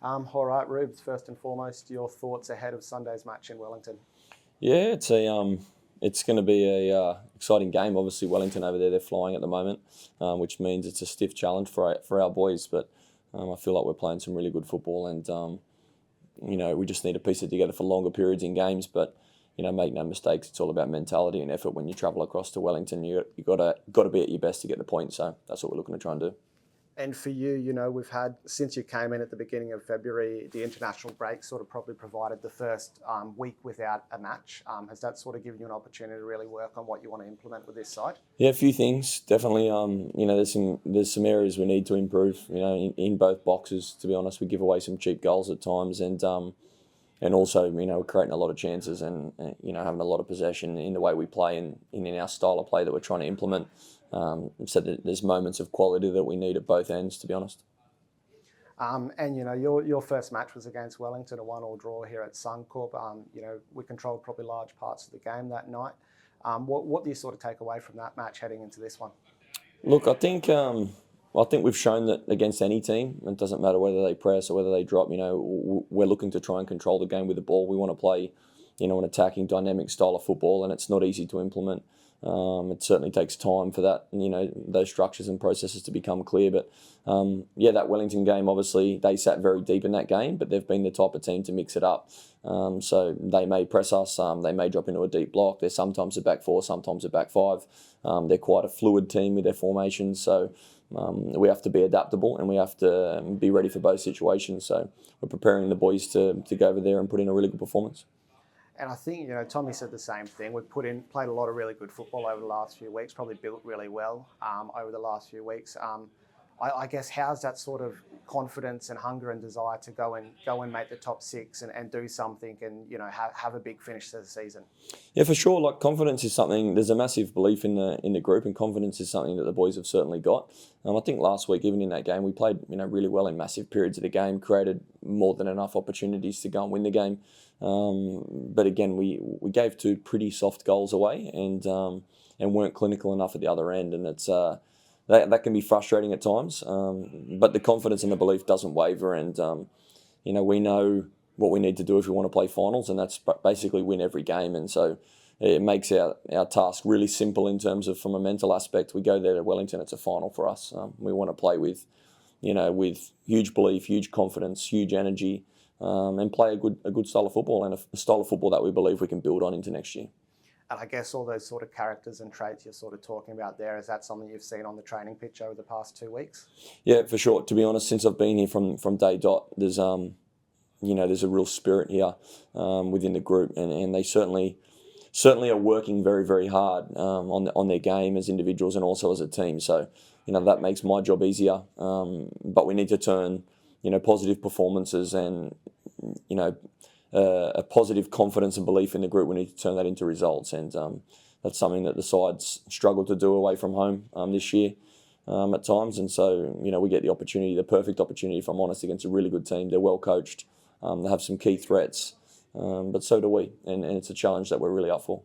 All right, Rubes, first and foremost, your thoughts ahead of Sunday's match in Wellington? Yeah, it's going to be a exciting game. Obviously, Wellington over there, they're flying at the moment, which means it's a stiff challenge for our boys. But I feel like we're playing some really good football, and we just need to piece it together for longer periods in games. But make no mistakes, it's all about mentality and effort. When you travel across to Wellington, you got to be at your best to get the point. So that's what we're looking to try and do. And for you, we've had, since you came in at the beginning of February, the international break sort of probably provided the first week without a match. Has that sort of given you an opportunity to really work on what you want to implement with this side? Yeah, a few things. Definitely, there's some areas we need to improve, in both boxes. To be honest, we give away some cheap goals at times, and also, we're creating a lot of chances and having a lot of possession in the way we play and in our style of play that we're trying to implement. So there's moments of quality that we need at both ends, to be honest. And your first match was against Wellington, a 1-1 draw here at 𝗠𝘁𝗵𝗵. We controlled probably large parts of the game that night. What do you sort of take away from that match heading into this one? Look, I think we've shown that against any team, it doesn't matter whether they press or whether they drop. We're looking to try and control the game with the ball. We want to play, an attacking, dynamic style of football, and it's not easy to implement. It certainly takes time for that, those structures and processes to become clear. But that Wellington game, obviously, they sat very deep in that game, but they've been the type of team to mix it up. So they may press us, they may drop into a deep block. They're sometimes a back four, sometimes a back five. They're quite a fluid team with their formations. So we have to be adaptable and we have to be ready for both situations. So we're preparing the boys to go over there and put in a really good performance. And I think, Tommy said the same thing. We've played a lot of really good football over the last few weeks, probably built really well over the last few weeks. I guess how's that sort of confidence and hunger and desire to go and make the top six and do something and, have a big finish to the season? Yeah, for sure. Like, confidence is something, there's a massive belief in the group, and confidence is something that the boys have certainly got. I think last week, even in that game, we played, really well in massive periods of the game, created more than enough opportunities to go and win the game. But again, we gave 2 pretty soft goals away and weren't clinical enough at the other end, and it's that can be frustrating at times. But the confidence and the belief doesn't waver, and we know what we need to do if we want to play finals, and that's basically win every game. And so it makes our task really simple in terms of, from a mental aspect. We go there to Wellington, it's a final for us. We want to play with huge belief, huge confidence, huge energy. And play a good style of football, and a style of football that we believe we can build on into next year. And I guess all those sort of characters and traits you're sort of talking about there, is that something you've seen on the training pitch over the past 2 weeks? Yeah, for sure. To be honest, since I've been here from day dot, there's there's a real spirit here within the group, and they certainly are working very, very hard on their game as individuals and also as a team. So that makes my job easier. But we need to turn positive performances and a positive confidence and belief in the group. We need to turn that into results, and that's something that the sides struggle to do away from home this year at times. And so we get the perfect opportunity, if I'm honest, against a really good team. They're well coached. They have some key threats, but so do we, and it's a challenge that we're really up for.